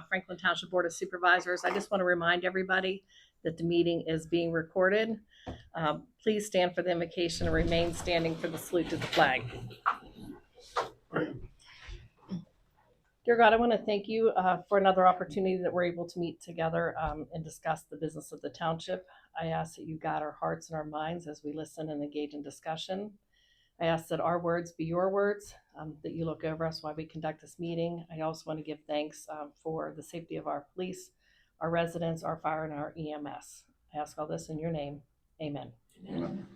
Franklin Township Board of Supervisors. I just want to remind everybody that the meeting is being recorded. Please stand for the invocation and remain standing for the salute to the flag. Dear God, I want to thank you for another opportunity that we're able to meet together and discuss the business of the township. I ask that you guide our hearts and our minds as we listen and engage in discussion. I ask that our words be your words, that you look over us while we conduct this meeting. I also want to give thanks for the safety of our police, our residents, our fire, and our EMS. I ask all this in your name. Amen. Amen.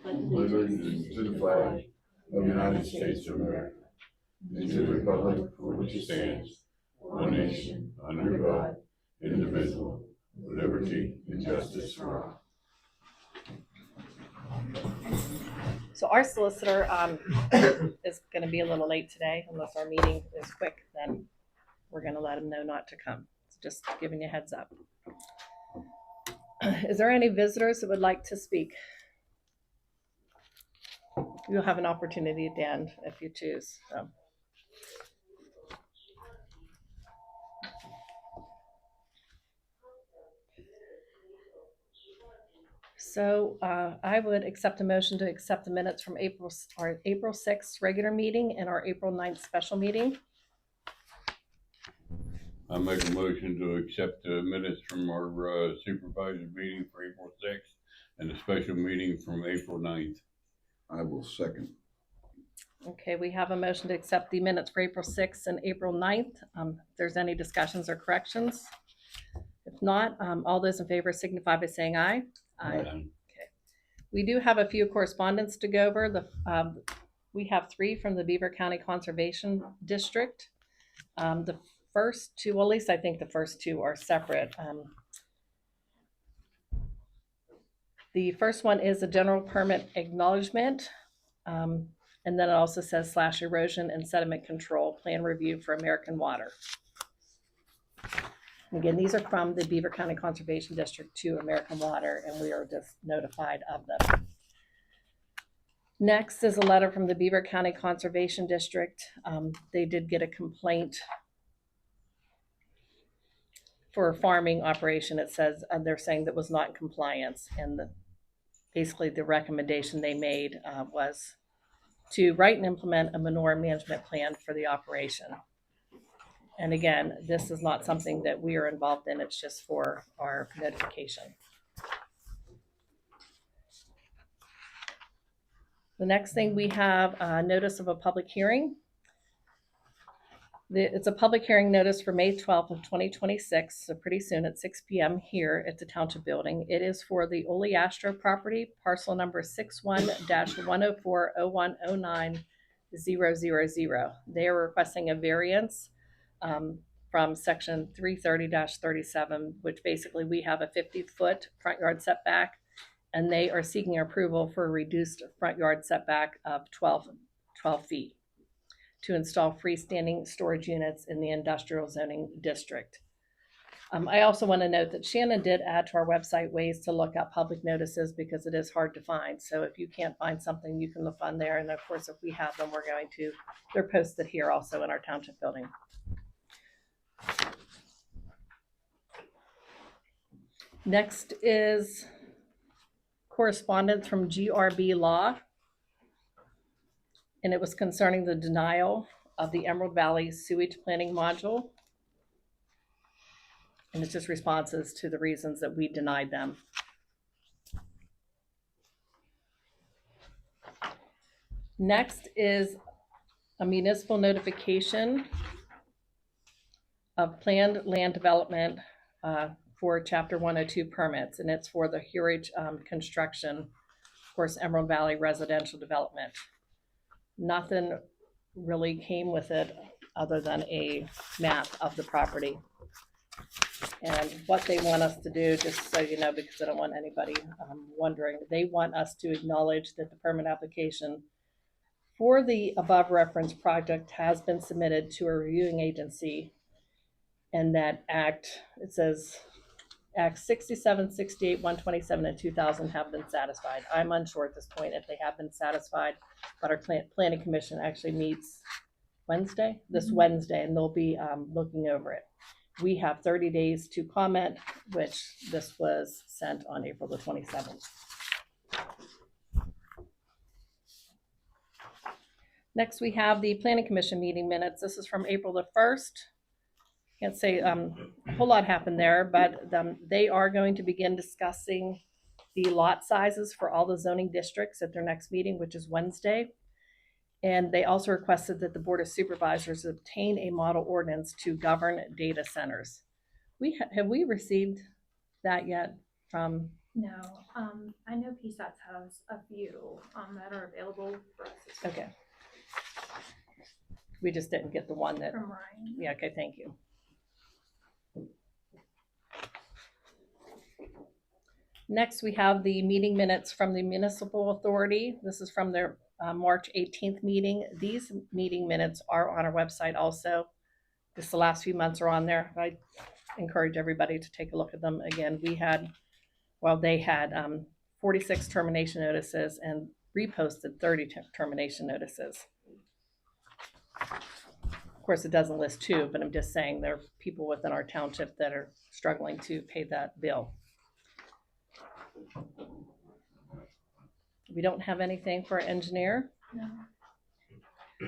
Allegiance to the flag of the United States of America and to the republic for which it stands, one nation, under God, indivisible, with liberty and justice for all. So our solicitor is going to be a little late today. Unless our meeting is quick, then we're going to let him know not to come. So just giving you a heads up. Is there any visitors that would like to speak? You'll have an opportunity at the end if you choose. So I would accept a motion to accept the minutes from April 6th regular meeting and our April 9th special meeting. I make a motion to accept the minutes from our supervisor meeting for April 6th and the special meeting from April 9th. I will second. Okay, we have a motion to accept the minutes for April 6th and April 9th. If there's any discussions or corrections. If not, all those in favor signify by saying aye. Aye. Okay. We do have a few correspondence to go over. We have 3 from the Beaver County Conservation District. The first 2, well, at least I think the first 2 are separate. The first one is a general permit acknowledgement. And then it also says / erosion and sediment control plan review for American Water. Again, these are from the Beaver County Conservation District to American Water, and we are just notified of them. Next is a letter from the Beaver County Conservation District. They did get a complaint for a farming operation. It says they're saying that was not in compliance, and basically the recommendation they made was to write and implement a manure management plan for the operation. And again, this is not something that we are involved in. It's just for our notification. The next thing we have a notice of a public hearing. It's a public hearing notice for May 12th of 2026, so pretty soon at 6 p.m. here at the Township Building. It is for the Ole Astro property, parcel number 61-104-0109-000. They are requesting a variance from section 330-37, which basically we have a 50-foot front yard setback, and they are seeking approval for a reduced front yard setback of 12 feet to install freestanding storage units in the industrial zoning district. I also want to note that Shannon did add to our website ways to look up public notices because it is hard to find. So if you can't find something, you can look on there. And of course, if we have them, they're posted here also in our Township Building. Next is correspondence from GRB Law, and it was concerning the denial of the Emerald Valley Sewage Planning Module. And it's just responses to the reasons that we denied them. Next is a municipal notification of planned land development for Chapter 102 permits, and it's for the Hurridge construction, of course, Emerald Valley residential development. Nothing really came with it other than a map of the property. And what they want us to do, just so you know, because I don't want anybody wondering, they want us to acknowledge that the permit application for the above referenced project has been submitted to a reviewing agency, and that it says Act 67, 68, 127, and 2000 have been satisfied. I'm unsure at this point if they have been satisfied, but our planning commission actually meets Wednesday, this Wednesday, and they'll be looking over it. We have 30 days to comment, which this was sent on April the 27th. Next, we have the Planning Commission meeting minutes. This is from April the 1st. Can't say a whole lot happened there, but they are going to begin discussing the lot sizes for all the zoning districts at their next meeting, which is Wednesday. And they also requested that the Board of Supervisors obtain a model ordinance to govern data centers. Have we received that yet from? No, I know PSATs has a few that are available for us. Okay. We just didn't get the one that. From Ryan. Yeah, okay, thank you. Next, we have the meeting minutes from the Municipal Authority. This is from their March 18th meeting. These meeting minutes are on our website also. Just the last few months are on there. I encourage everybody to take a look at them. Again, they had 46 termination notices and reposted 30 termination notices. Of course, it doesn't list two, but I'm just saying there are people within our township that are struggling to pay that bill. We don't have anything for our engineer. No.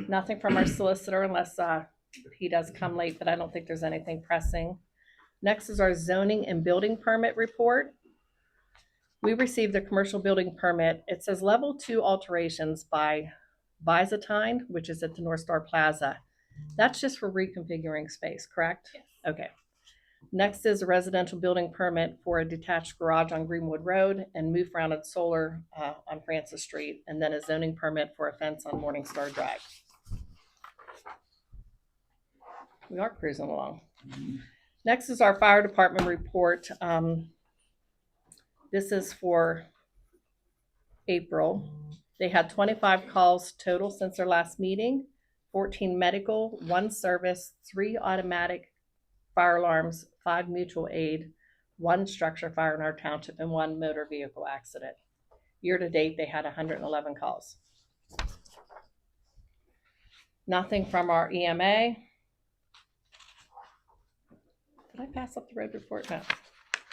Nothing from our solicitor unless he does come late, but I don't think there's anything pressing. Next is our zoning and building permit report. We received a commercial building permit. It says level 2 alterations by Byzantine, which is at the North Star Plaza. That's just for reconfiguring space, correct? Yes. Okay. Next is a residential building permit for a detached garage on Greenwood Road and roof-mounted solar on Francis Street, and then a zoning permit for a fence on Morningstar Drive. We are cruising along. Next is our fire department report. This is for April. They had 25 calls total since their last meeting, 14 medical, 1 service, 3 automatic fire alarms, 5 mutual aid, 1 structure fire in our township, and 1 motor vehicle accident. Year to date, they had 111 calls. Nothing from our EMA. Did I pass up the road report? No.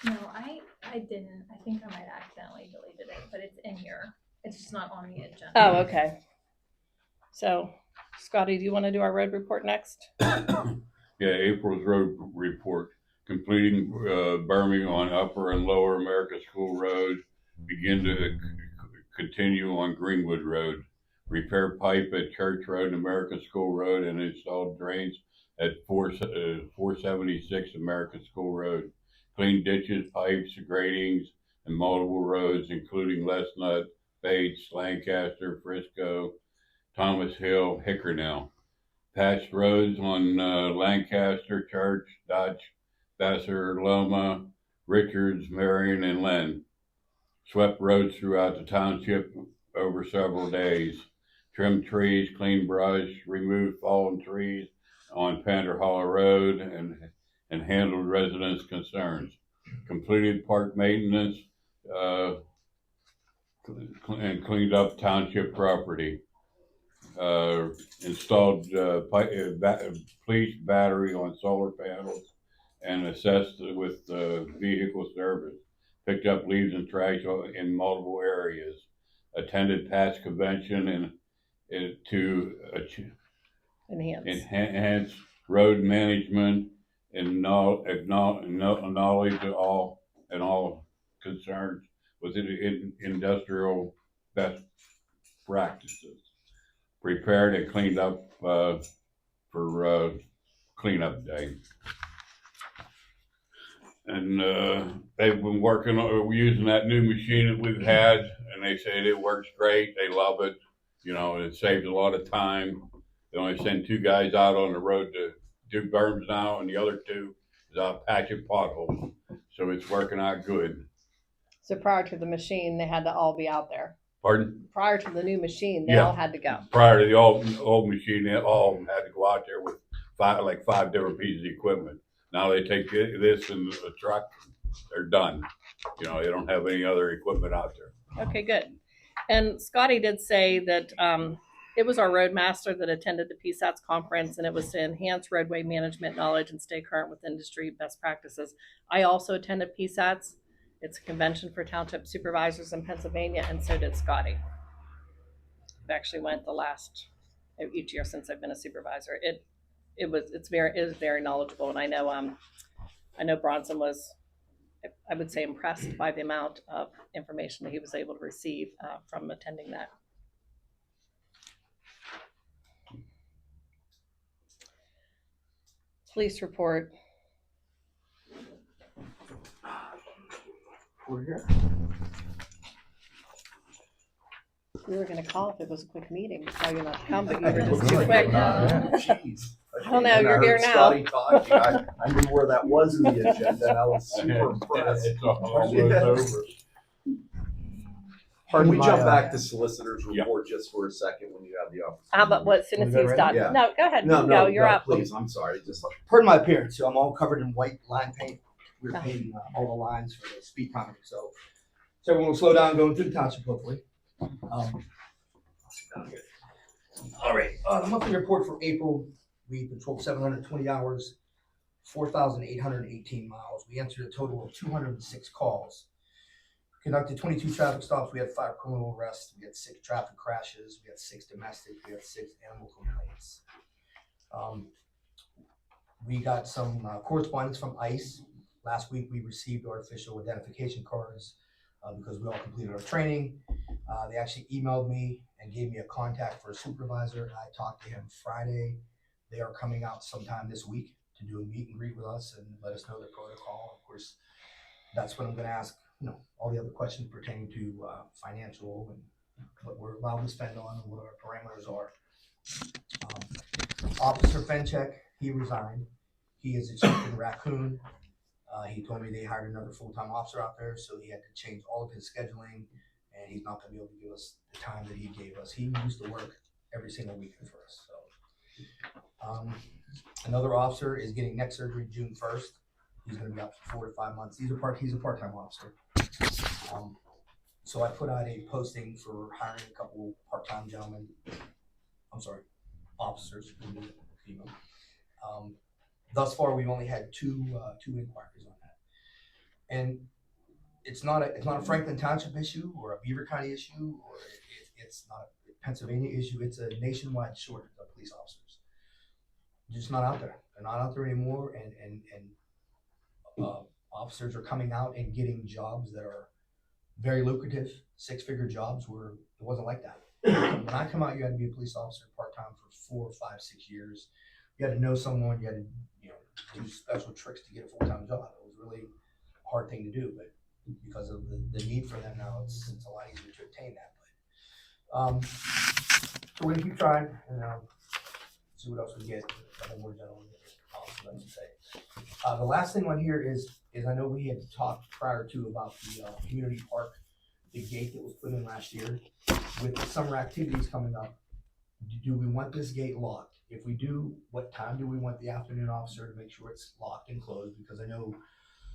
No, I didn't. I think I might have accidentally deleted it, but it's in here. It's just not on the agenda. Oh, okay. So, Scotty, do you want to do our road report next? Yeah, April's road report, completing berming on Upper and Lower America School Road, begin to continue on Greenwood Road, repair pipe at Church Road and America School Road, and install drains at 476 America School Road, clean ditches, pipes, gratings, and multiple roads, including Lesnut, Bates, Lancaster, Frisco, Thomas Hill, Hickernell. Patched roads on Lancaster, Church, Dodge, Vassar, Loma, Richards, Marion, and Lynn. Swept roads throughout the township over several days. Trimmed trees, cleaned brush, removed fallen trees on Panther Hollow Road, and handled residents' concerns. Completed park maintenance and cleaned up township property. Installed police battery on solar panels and assessed with vehicle service. Picked up leaves and trash in multiple areas. Attended past convention and to enhance road management and knowledge of all concerns within industrial best practices. Prepared and cleaned up for cleanup day. And they've been working on using that new machine that we've had, and they say it works great. They love it. You know, it saves a lot of time. They only send 2 guys out on the road to do berms now, and the other 2 is out patching potholes. So it's working out good. So prior to the machine, they had to all be out there. Pardon? Prior to the new machine, they Yeah. all had to go. Prior to the old machine, all of them had to go out there with 5 different pieces of equipment. Now they take this and a truck, they're done. You know, they don't have any other equipment out there. Okay, good. And Scotty did say that it was our roadmaster that attended the PSATS conference, and it was to enhance roadway management knowledge and stay current with industry best practices. I also attended PSATS. It's a convention for township supervisors in Pennsylvania, and so did Scotty. I actually went each year since I've been a supervisor. It is very knowledgeable, and I know Bronson was, I would say, impressed by the amount of information that he was able to receive from attending that. Police report. We're here. We were going to call if it was a quick meeting, tell you not to come, but you were just too quick. Jeez. I don't know, And you're heard here now. Scotty talking. I knew where that was in the agenda, and I was super impressed. It's almost over. Can we jump back to solicitor's report just for a second when you have the opportunity? How about as soon as Wanna go he's right done? now? Yeah. No, go ahead. No, You no, go. You're up. please. I'm sorry. Just Pardon my appearance. So I'm all covered in white line paint. We're painting all the lines for the speed timer. So everyone will slow down going through the township, hopefully. I'll sit down here. All right. The monthly report for April, we patrolled 720 hours, 4,818 miles. We answered a total of 206 calls. Conducted 22 traffic stops. We had 5 criminal arrests. We had 6 traffic crashes. We had 6 domestic. We had 6 animal complaints. We got some correspondence from ICE. Last week we received our official identification cards because we all completed our training. They actually emailed me and gave me a contact for a supervisor. I talked to him Friday. They are coming out sometime this week to do a meet and greet with us and let us know their protocol. Of course, that's what I'm going to ask, all the other questions pertaining to financial and what we're allowed to spend on and what our parameters are. Officer Fenchek, he resigned. He is a chief in Raccoon. He told me they hired another full-time officer out there, so he had to change all of his scheduling, and he's not going to be able to give us the time that he gave us. He used to work every single weekend for us. So, another officer is getting neck surgery June 1st. He's going to be out for 4 to 5 months. He's a part-time officer. So I put out a posting for hiring a couple part-time gentlemen. Officers. Thus far, we've only had two inquiries on that, and it's not a Franklin Township issue or a Beaver County issue, or it's not a Pennsylvania issue. It's a nationwide shortage of police officers. They're just not out there. They're not out there anymore, and officers are coming out and getting jobs that are very lucrative, 6-figure jobs where it wasn't like that. When I come out, you had to be a police officer part-time for 4, 5, 6 years. You had to know someone, you had to do special tricks to get a full-time job. It was really a hard thing to do, but because of the need for them now, it's a lot easier to obtain that. But so we're gonna keep trying and see what else we get. A couple more gentlemen to say. The last thing on here is I know we had talked prior to about the community park, the gate that was put in last year. With the summer activities coming up, do we want this gate locked? If we do, what time do we want the afternoon officer to make sure it's locked and closed? Because I know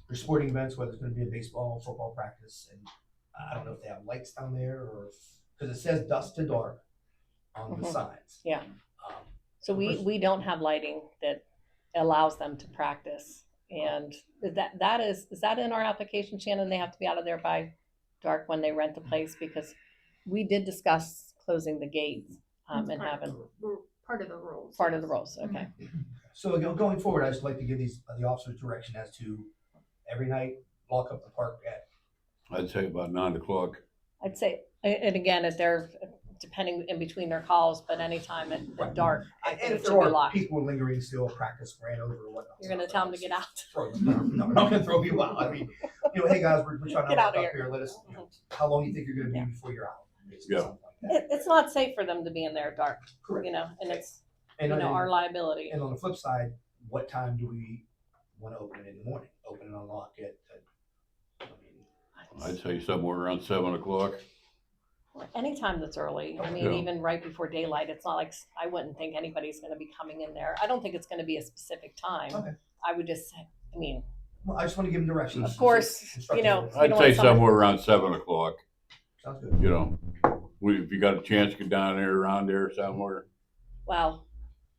there's sporting events, whether it's going to be a baseball, football practice, and I don't know if they have lights down there or because it says dusk to dark on the signs. Yeah. So we don't have lighting that allows them to practice, and is that in our application, Shannon? They have to be out of there by dark when they rent the place, because we did discuss closing the gates and having Part of the rules. part of the rules. Okay. So going forward, I just like to give the officers direction as to every night lock up the park at. I'd say about 9 o'clock. I'd say, and again, if they're depending in between their calls, but anytime at dark, I think And it if should there be are locked. people lingering still, practice ran over or whatnot. You're gonna tell them to get out. No, I'm not gonna throw people out. I mean, hey guys, we're trying to Get out lock of up here. here. Let us, how long you think you're gonna be before you're out? Yeah. Something like that. It's not safe for them to be in there at dark, Correct. and it's And our liability. And on the flip side, what time do we want to open it in the morning? Open and unlock it. I'd say somewhere around 7 o'clock. Anytime that's early. I mean, Yeah. even right before daylight. It's not like I wouldn't think anybody's going to be coming in there. I don't think it's going to be a specific time. Okay. I would just say, I mean, Well, I just want to give them directions. of course, Instructions. you know, I'd don't say want someone- somewhere around 7 o'clock, Sounds good. you know. If you got a chance, get down there, around there somewhere. Well,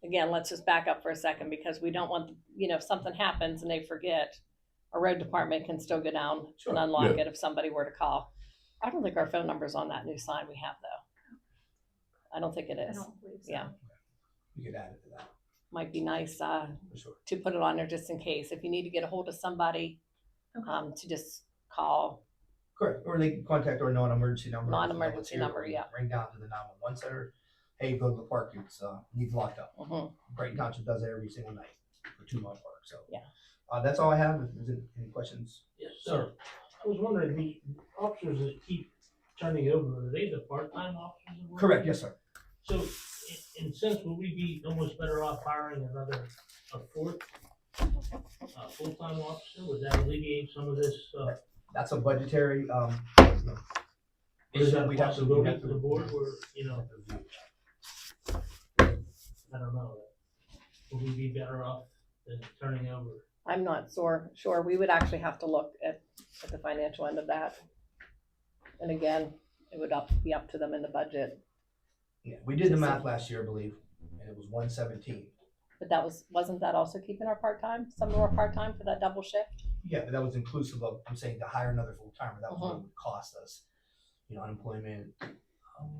again, let's just back up for a second because we don't want, if something happens and they forget, our road department can still go down Sure. and unlock Yeah. it if somebody were to call. I don't think our phone number's on that new sign we have though. I don't think it I is. don't believe so. Yeah. We could add it to that, Might be nice for sure. to put it on there just in case. If you need to get a hold of somebody, Okay. to just call. Correct, or they can contact our non-emergency number. Non-emergency number, yeah. Ring down to the 911 center. Hey, go to the park, needs locked up. Mhm. Brighton Township does it every single night for 2 Mile Park, so. Yeah. That's all I have. If there's any questions? Yes, sir. I was wondering, the officers that keep turning over, are they the part-time officers? that work? Correct, yes, sir. So, in sense, would we be almost better off hiring a fourth, full-time officer? Would that alleviate some of this, That's a budgetary, is that a we'd have to- we'd possibility have for to- the board, or, review. I don't know. Would we be better off than turning over? I'm not sure. We would actually have to look at the financial end of that. And again, it would be up to them in the budget. Yeah, we did the math last year, I believe, and it was 117. But wasn't that also keeping our part-time, some of our part-time for that double shift? Yeah, but that was inclusive of, I'm saying to hire another full timer, that was what Uh-huh. it would cost us. Unemployment,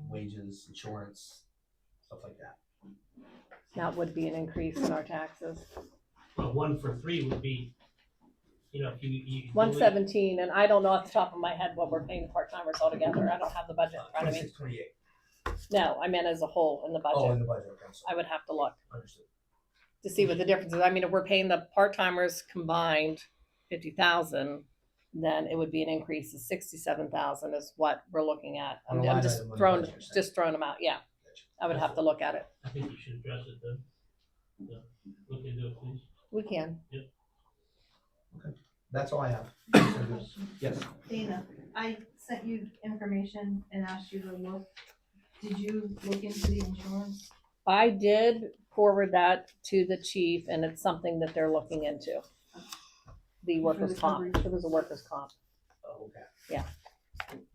wages, insurance, stuff like that. That would be an increase in our taxes. Well, 1 for 3 would be, if you. 117, and I don't know off the top of my head what we're paying the part-timers altogether. I don't have the budget in front of me. 26, 28. No, I meant as a whole in the Oh, in budget. the budget, okay, so I would have to look understood. to see what the difference is. I mean, if we're paying the part-timers combined 50,000, then it would be an increase of 67,000 is what we're looking at. On a I'm line just item on the throwing, budget, you're saying. just throwing them out, yeah. I would have to look at it. I think you should address it then. Yeah, look into it, please. We can. That's all I have. Yes. Dana, I sent you information and asked you to look. Did you look into the insurance? I did forward that to the chief and it's something that they're looking into. The workers' the comp. coverage? It was a workers' comp. Oh, okay.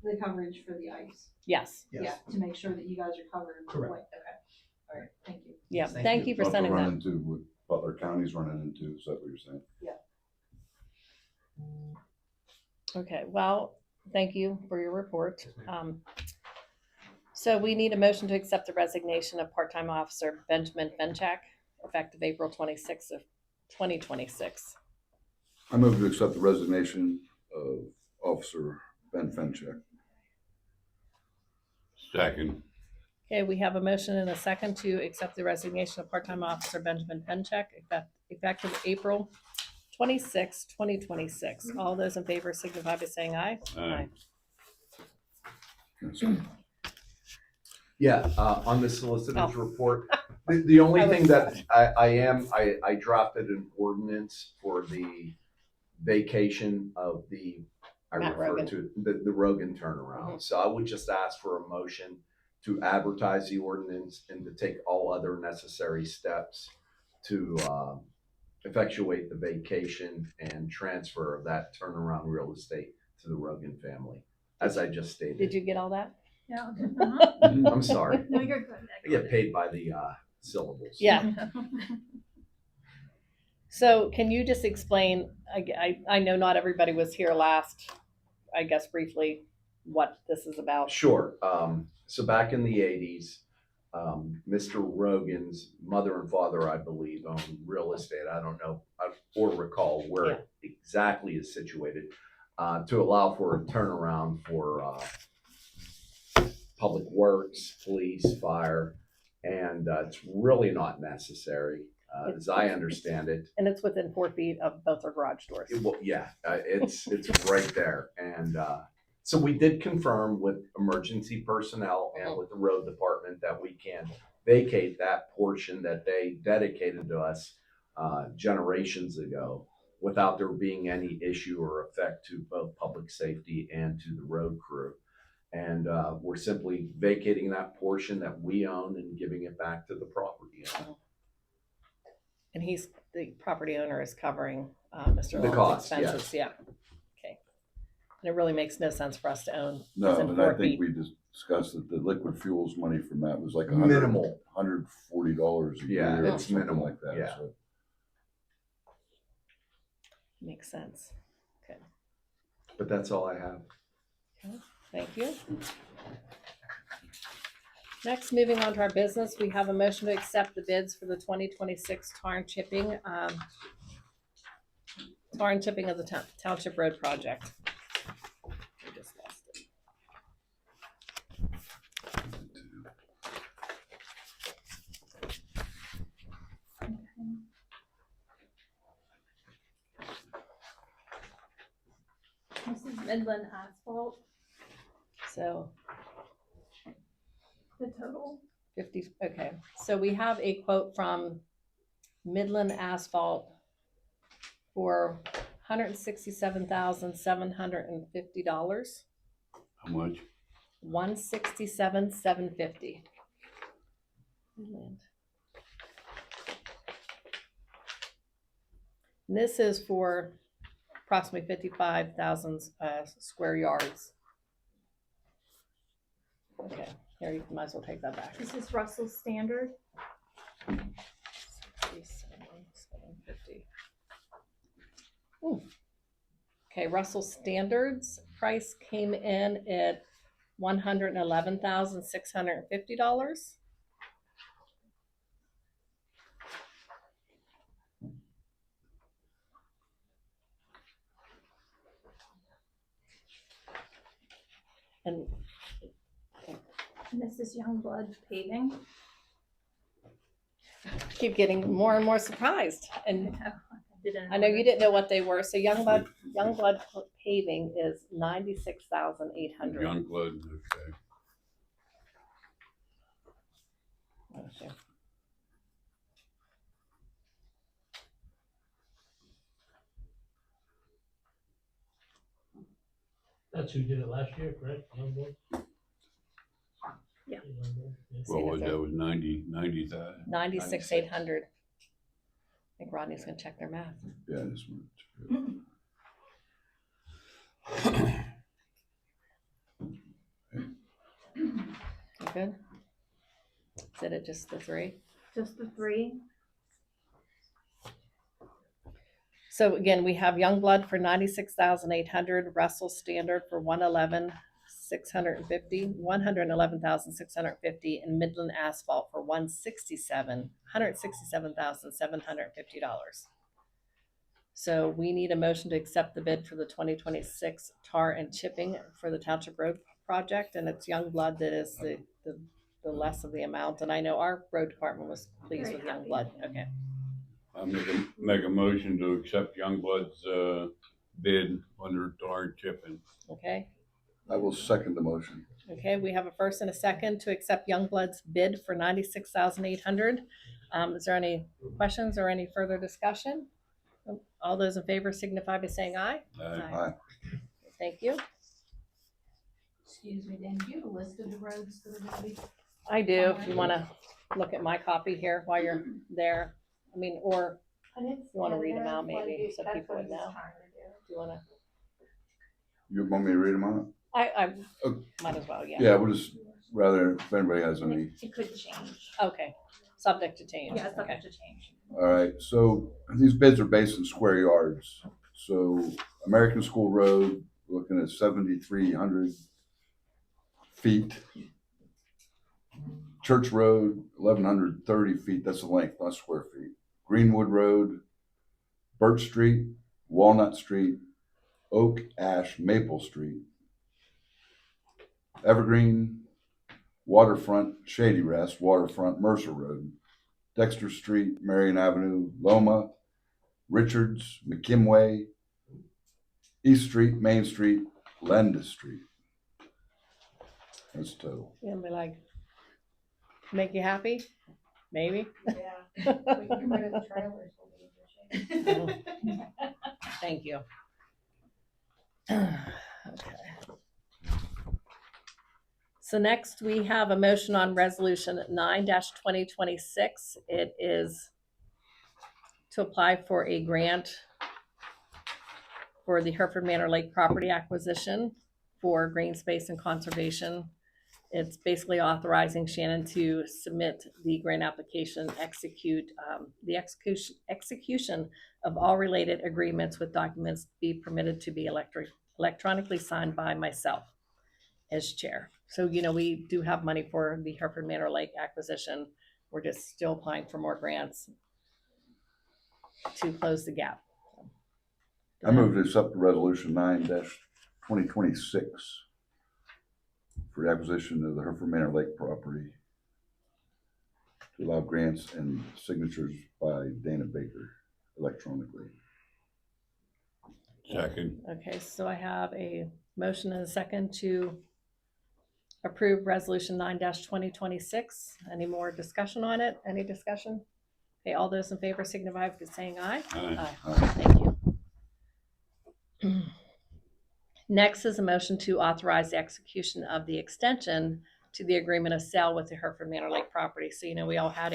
The coverage for the ice? Yes. Yes. Yeah, to make sure that you guys are covered. Correct. Okay, all right, thank you. Yeah. Thank Thank you. you for What sending to that. run into what Butler County's running into, is that what you're saying? Okay, well, thank you for your report. Yes, ma'am. So we need a motion to accept the resignation of part-time officer Benjamin Fenchak, effective April 26th of 2026. I move to accept the resignation of Officer Ben Fenchek. Second. Okay, we have a motion and a second to accept the resignation of part-time officer Benjamin Fenchak, effective April 26th, 2026. All those in favor signify by saying aye. Aye. Yeah, on the solicitor's Oh. report, the only I was- thing that I drafted an ordinance for the vacation of I Matt refer Rogan. to the Rogan turnaround. Mhm. So I would just ask for a motion to advertise the ordinance and to take all other necessary steps to effectuate the vacation and transfer of that turnaround real estate to the Rogan family, as I just stated. Did you get all that? Yeah. I'm sorry. No, you're good. I get paid by the syllables. Yeah. So can you just explain, I know not everybody was here last, I guess briefly, what this is about. Sure. So back in the 80s, Mr. Rogan's mother and father, I believe, owned real estate. I don't know or recall where it exactly is situated, to allow for a turnaround for public works, police, fire, and it's really not necessary, as I understand it. And it's within 4 feet of both our garage doors. It's right there. And so we did confirm with emergency personnel and with the road department that we can vacate that portion that they dedicated to us generations ago without there being any issue or effect to both public safety and to the road crew. And we're simply vacating that portion that we own and giving it back to the property owner. And the property owner is covering Mr. The Long's cost, expenses, yeah. Okay. And it really makes no sense for us to own. No, It's in and I Fort think Meade. we discussed that the liquid fuels money from that was like Minimal. $140 a Yeah, year or it's something minimal, like that. yeah. So Makes sense. But that's all I have. Thank you. Next, moving on to our business, we have a motion to accept the bids for the 2026 tar and chipping of the Township Road project. We just lost it. This is Midland Asphalt, So the total. 50, okay. So we have a quote from Midland Asphalt for $167,750. How much? $167,750. Midland. And this is for approximately 55,000 square yards. Okay, here you might as well take that back. This is Russell's standard. 67,750. Ooh. Okay, Russell Standards price came in at $111,650. And And this is Youngblood paving. I keep getting more and more surprised. And Didn't. I know you didn't know what they were. So Youngblood paving is $96,800. Youngblood, okay. Okay. That's who did it last year, correct? Youngblood? Yeah. Youngblood, yeah. See, What was that's that, was 90,000? 96,800. I think Rodney's gonna check their math. yeah, this one. You good? Is it just the three? Just the three. So again, we have Youngblood for 96,800, Russell Standard for 111,650, and Midland Asphalt for $167,750. So we need a motion to accept the bid for the 2026 tar and chipping for the Township Road project, and it's Youngblood that is the less of the amount. And I know our road department was pleased Very with happy. Youngblood. Okay. I make a motion to accept Youngblood's bid under tar chipping. Okay. I will second the motion. Okay, we have a first and a second to accept Youngblood's bid for 96,800. Is there any questions or any further discussion? All those in favor signify by saying aye. Aye. Thank you. Excuse me, Dan, do you have a list of the roads that are gonna be? I do, if you want to look at my copy here while you're there. I mean, or You wanna read 'em out maybe, so people would know? do you want to, You want me to read them out? I Okay. might as well, yeah. Yeah, we'll just rather, if anybody has any. It could change. Okay, subject to change. Yeah, it's Okay. subject to change. All right, so these bids are based in square yards. So American School Road, we're looking at 7,300 feet. Church Road, 1,130 feet, that's the length, not square feet. Greenwood Road, Birch Street, Walnut Street, Oak, Ash, Maple Street. Evergreen, Waterfront, Shady Rest, Waterfront, Mercer Road. Dexter Street, Marion Avenue, Loma, Richards, McKimway, East Street, Main Street, Lenda Street. That's total. It'll be like, make you happy? Maybe. Yeah. We can get rid of the trailers, we'll be in good shape. Thank you. Okay. So next we have a motion on resolution 9-2026. It is to apply for a grant for the Hereford Manor Lake property acquisition for green space and conservation. It's basically authorizing Shannon to submit the grant application, execute the execution of all related agreements with documents be permitted to be electronically signed by myself as chair. So, we do have money for the Hereford Manor Lake acquisition. We're just still applying for more grants to close the gap. I move to accept resolution 9-2026 for the acquisition of the Hereford Manor Lake property to allow grants and signatures by Dana Baker electronically. Second. Okay, so I have a motion and a second to approve resolution 9-2026. Any more discussion on it? Any discussion? Okay, all those in favor signify by saying aye. Aye. Thank you. Next is a motion to authorize the execution of the extension to the agreement of sale with the Hereford Manor Lake property. So, we all had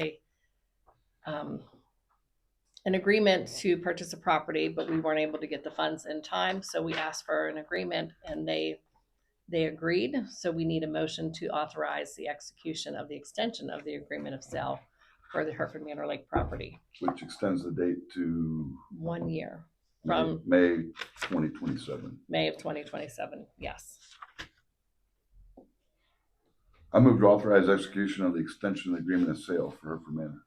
an agreement to purchase a property, but we weren't able to get the funds in time. So we asked for an agreement and they agreed. So we need a motion to authorize the execution of the extension of the agreement of sale for the Hereford Manor Lake property. Which extends the date to 1 year from May 2027. May of 2027. Yes. I move to authorize execution of the extension of the agreement of sale for Hereford Manor.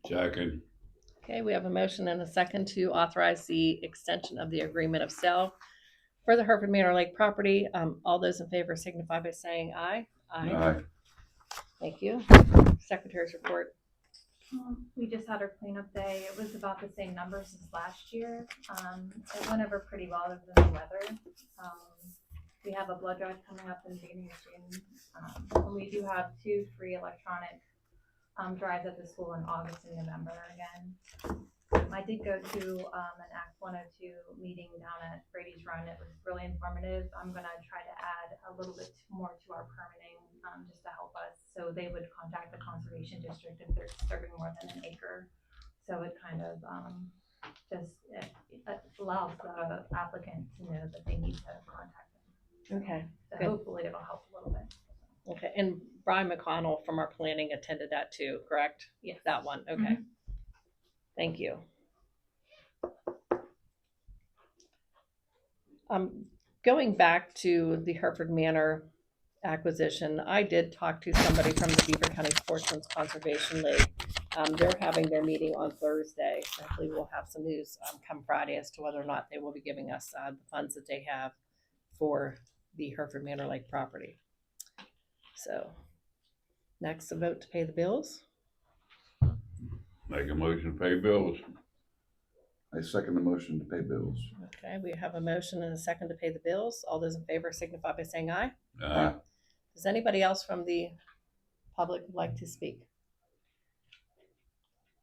Second. Okay, we have a motion and a second to authorize the extension of the agreement of sale for the Hereford Manor Lake property. All those in favor signify by saying aye. Aye. Thank you. Secretary's report. We just had our cleanup day. It was about the same numbers as last year. It went over pretty well other than the weather. We have a blood drive coming up in the beginning of June. And we do have 2 free electronic drives at the school in August and November again. I did go to an Act 102 meeting down at Brady's Run. It was really informative. I'm gonna try to add a little bit more to our permitting just to help us. So they would contact the conservation district if they're disturbing more than an acre. So it kind of it allows the applicant to know that they need to contact them. Okay. So Good. hopefully it'll help a little bit. Okay, and Brian McConnell from our planning attended that too, correct? Yes. That one, okay. Thank you. Going back to the Hereford Manor acquisition, I did talk to somebody from the Beaver County Sportsman's Conservation League. They're having their meeting on Thursday, so hopefully we'll have some news come Friday as to whether or not they will be giving us the funds that they have for the Hereford Manor Lake property. So, next, a vote to pay the bills. Make a motion to pay bills. I second the motion to pay bills. Okay, we have a motion and a second to pay the bills. All those in favor signify by saying aye. Aye. Does anybody else from the public would like to speak?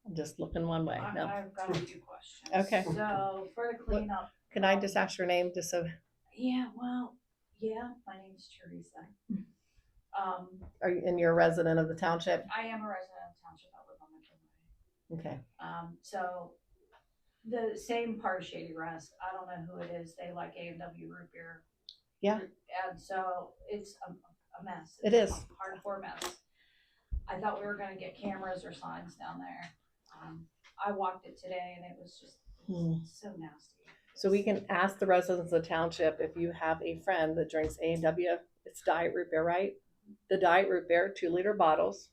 I'm just looking one way. No. I've got a few questions. Okay. So for the cleanup. Can I just ask your name just so, My name's Teresa. are you, and you're a resident of the township? I am a resident of the township. I live on McKinley. Okay, So the same part of Shady Rest, I don't know who it is. They like A&W root beer. Yeah. And so it's a mess. It It's is. a hardcore mess. I thought we were gonna get cameras or signs down there. I walked it today and it was just so nasty. so we can ask the residents of the township if you have a friend that drinks A&W, it's diet root beer, right? The diet root beer, 2-liter bottles,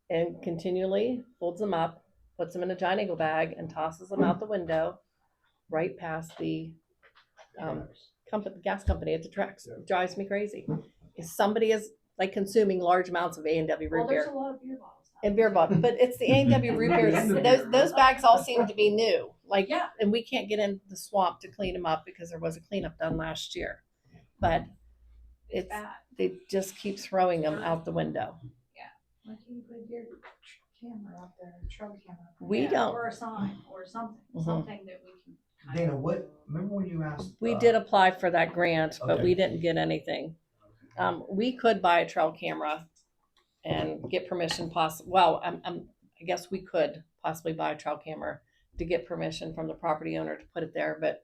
and continually folds them up, puts them in a giant eagle bag and tosses them out the window right past the gas company at the tracks. It drives me crazy. If somebody is like consuming large amounts of A&W root Well, there's beer a lot of beer bottles. now. and beer bottles, but it's the A&W root beers. Those bags all seem to be new. Like, Yeah. and we can't get in the swamp to clean them up because there was a cleanup done last year. But it's Bad. they just keep throwing them out the window. Why can't you put your camera up there, trail camera? We don't. Or a sign or something, Mhm. something that we can. kind Dana, of- remember when you asked? We did apply for that grant, but Okay. we didn't get anything. We could buy a trail camera and get permission I guess we could possibly buy a trail camera to get permission from the property owner to put it there, but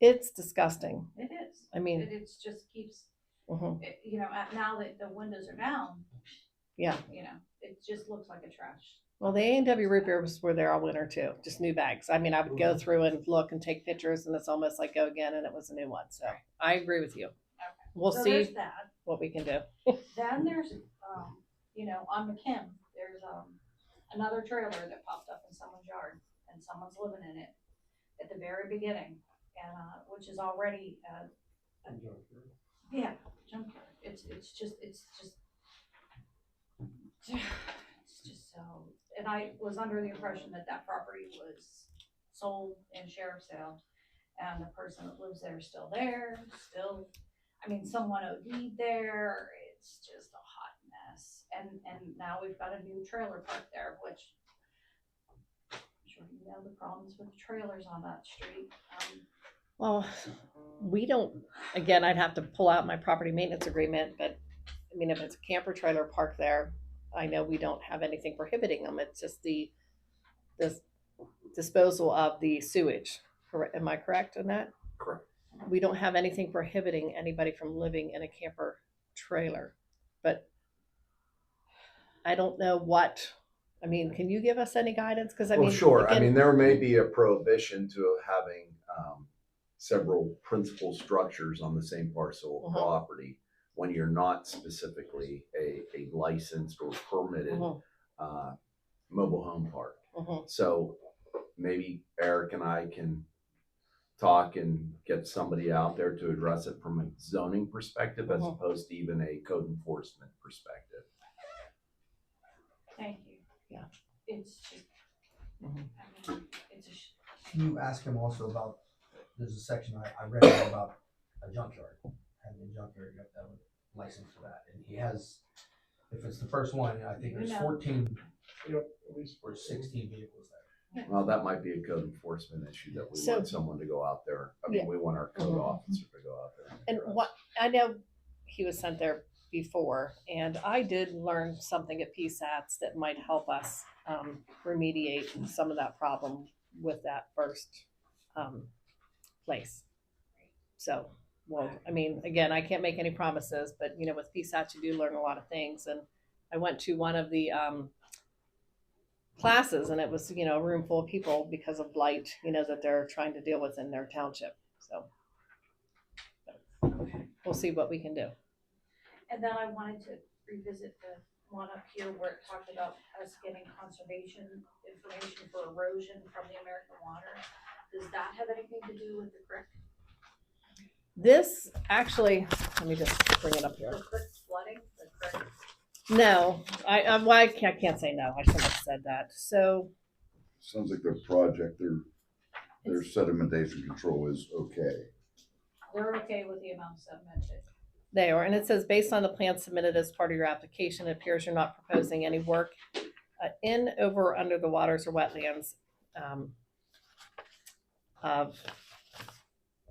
it's disgusting. It is. I mean, It's just keeps, mhm, you know, now that the windows are down, yeah. you know, it just looks like a trash. Well, the A&W root beers were there all winter too, just new bags. I mean, I would go through and look and take pictures, and it's almost like go again, and it was a new one. So I agree with you. We'll So see there's that. what we can do. Then there's, you know, on McKim, there's, another trailer that popped up in someone's yard, and someone's living in it at the very beginning, and, which is already, yeah, junkyard. It's just so, and I was under the impression that that property was sold in sheriff's sale, and the person that lives there is still there, I mean, someone OD'd there, it's just a hot mess, and now we've got a new trailer park there, which I'm sure you know the problems with the trailers on that street. Well, we don't, again, I'd have to pull out my property maintenance agreement, but I mean, if it's a camper trailer parked there, I know we don't have anything prohibiting them. It's just the disposal of the sewage. Am I correct in that? Correct. We don't have anything prohibiting anybody from living in a camper trailer, but I don't know what, I mean, can you give us any guidance? Because I mean, Well, sure. I again, mean, there may be a prohibition to having several principal structures on the same parcel of Mhm. property when you're not specifically a licensed or permitted Mhm. mobile home park. Mhm. So maybe Eric and I can talk and get somebody out there to address it from a zoning perspective as Mhm. opposed to even a code enforcement perspective. Thank you. Yeah. It's just, Mhm. I mean, it's Can you ask him also about, there's a section I read about a junkyard, having a junkyard, you have to have a license for that, and he has, if it's the first one, I think there's 14 or 16 vehicles there. Well, that might be a code enforcement issue that we So- want someone to go out there. I mean, Yeah. we want our code Mhm. officer to go out there. And address. what, I know he was sent there before, and I did learn something at PSATs that might help us remediate some of that problem with that first place. So, well, I mean, again, I can't make any promises, but you know, with PSATs, you do learn a lot of things. And I went to one of the classes, and it was, you know, a room full of people because of blight, you know, that they're trying to deal with in their township. So we'll see what we can do. And then I wanted to revisit the one up here where it talked about us getting conservation information for erosion from the American water. Does that have anything to do with the creek? This actually, let me just bring it up here. The creek flooding, the creek? No, well, I can't say no. I shouldn't have said that. So Sounds like their project, their sedimentation control is okay. They're okay with the amount of sediment that they are, and it says based on the plan submitted as part of your application, it appears you're not proposing any work in, over, or under the waters or wetlands of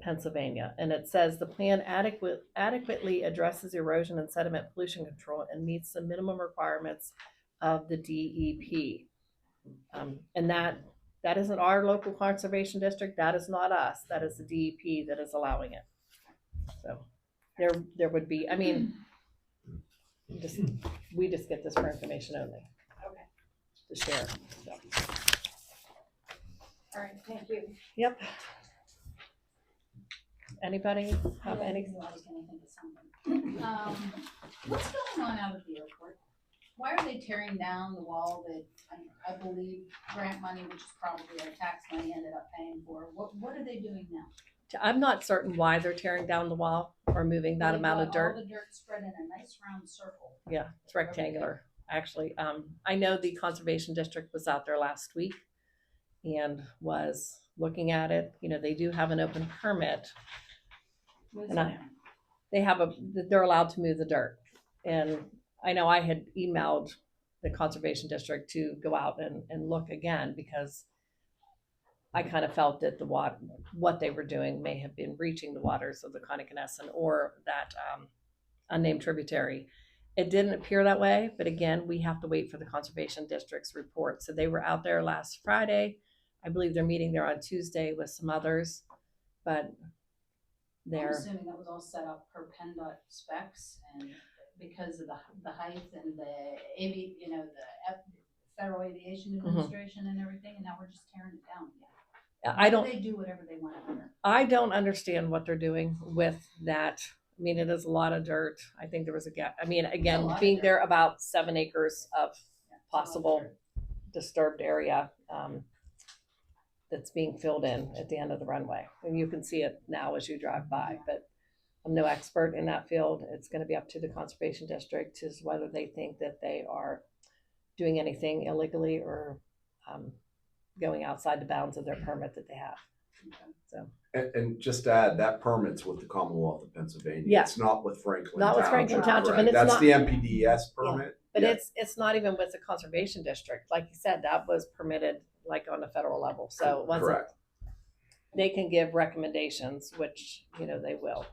Pennsylvania. And it says the plan adequately addresses erosion and sediment pollution control and meets the minimum requirements of the DEP. And that isn't our local conservation district. That is not us. That is the DEP that is allowing it. So there would be, I mean, we just get this for information only. Okay. To share. So, all right, thank you. yep. Anybody have Yeah, anything? I was gonna think of something. What's going on out at the airport? Why are they tearing down the wall that I believe grant money, which is probably our tax money, ended up paying for? What are they doing now? I'm not certain why they're tearing down the wall or moving that They've amount of got dirt. All the dirt spread in a nice round circle. Yeah, it's rectangular, actually. I know the Conservation District was out there last week and was looking at it. You know, they do have an open permit. And they're allowed to move the dirt. And I know I had emailed the Conservation District to go out and look again because I kind of felt that what they were doing may have been reaching the waters of the Conneconnessen or that unnamed tributary. It didn't appear that way, but again, we have to wait for the Conservation District's report. So they were out there last Friday. I believe they're meeting there on Tuesday with some others, but I'm they're, assuming that was all set up per PennDOT specs and because of the height and the Federal Aviation Administration and everything, and now we're just tearing it down. I don't, They do whatever they want here. I don't understand what they're doing with that. I mean, it is a lot of dirt. I think there was a gap. I mean, It's a again, lot of being dirt. there about 7 acres of Yeah, it's a lot of possible dirt. disturbed area that's being filled in at the end of the runway. And you can see it now as you drive by, but I'm no expert in that field. It's going to be up to the Conservation District as whether they think that they are doing anything illegally or going outside the bounds of their permit that they have. So And just to add, that permit's with the Commonwealth of Pennsylvania. Yeah. It's not with Franklin Not with Township. Franklin Township, Right. and it's That's not- the MPDS permit. but Yeah. it's not even with the Conservation District. Like you said, that was permitted like on a federal level. So it wasn't, Correct. they can give recommendations, which, they will.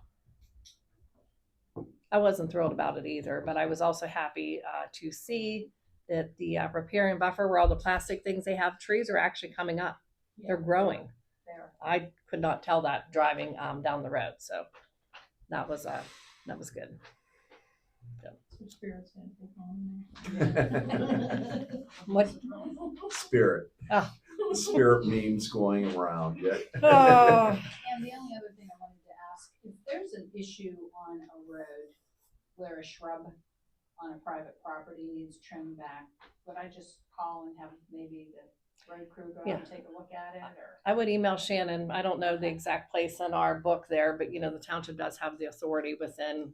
I wasn't thrilled about it either, but I was also happy to see that the riparian buffer where all the plastic things they have, trees are actually coming up. They're growing. There. I could not tell that driving down the road. So that was good. Some spirits gonna take on What? Spirit. Oh. Spirit memes going around. Yeah. Oh. And the only other thing I wanted to ask, if there's an issue on a road where a shrub on a private property needs trimmed back, would I just call and have maybe the road crew go out and take a look at it, or? I would email Shannon. I don't know the exact place in our book there, but the township does have the authority within.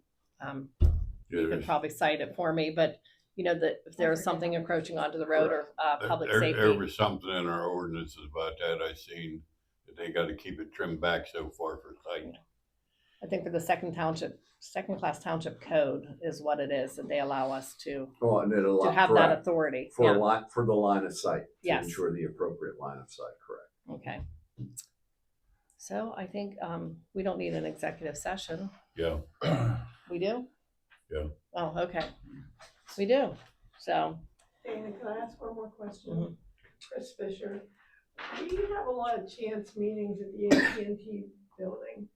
You could probably cite it for me, but that if there is something encroaching onto the road or public There safety. was something in our ordinances about that I seen, that they gotta keep it trimmed back so far for sight. I think for the second class township code is what it is that they allow us to Well, and it'll have that authority. for Yeah. for the line of sight to Yes. ensure the appropriate line of sight. Correct. Okay. So I think we don't need an executive session. Yeah. We do? Yeah. Oh, okay. We do. So, Dana, can I ask one more question? Mhm. Chris Fisher, we have a lot of chance meetings at the AT&T building.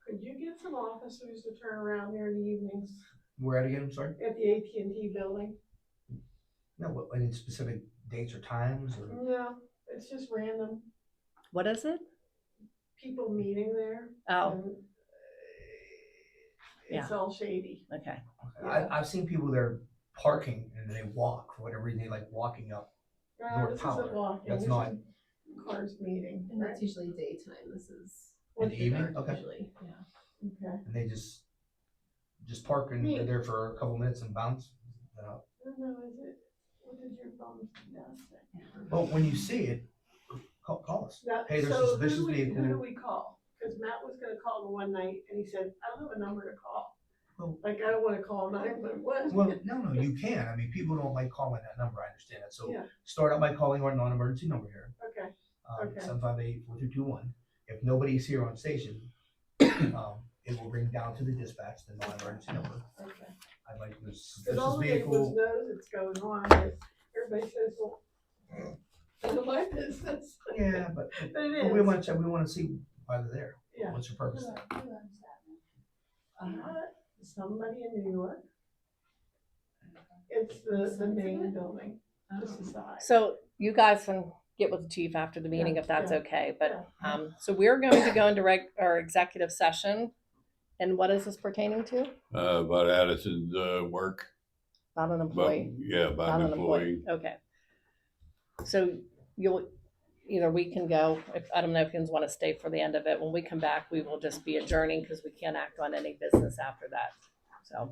Could you get some officers to turn around there in the evenings Where at again, I'm sorry? at the AT&T building? No, any specific dates or times or? No, it's just random what is it? people meeting there. Oh, and, It's all shady. okay. I've seen people there parking and they walk for whatever reason, they like walking up. North This Tower. isn't walking, That's this not- is cars meeting, And right? that's usually daytime, this is. In the evening? dark Okay. Usually, yeah. Okay. And they just park and they're there for a couple minutes and bounce. No, is it, what did your phone down say? Well, when you see it, call us. That- Hey, there's a so suspicious who vehicle. do we call? Cause Matt was gonna call the one night and he said, I don't have a number to call. Well- Like, I don't wanna call 911. Well, no, you can. I mean, people don't like calling that number. I understand that. So Yeah. start out by calling our non-emergency number here, Okay, Okay. 758-4321. If nobody's here on station, it will ring down to the dispatch, the non-emergency number. okay. I'd like this Cause all suspicious the neighbors vehicle. knows it's going on, but everybody says, well, none of my business. Yeah, but But it we is. want to check. We want to see why they're there. Yeah. What's your purpose? Somebody in New York. It's the main building, just the side. So you guys can get with the chief after the meeting if that's Yeah. okay. But so we're going to go into our executive session. And what is this pertaining to? About Addison's, work, About an about, employee. about an employee. Okay. So we can go, if, I don't know if you want to stay for the end of it. When we come back, we will just be adjourning because we can't act on any business after that. So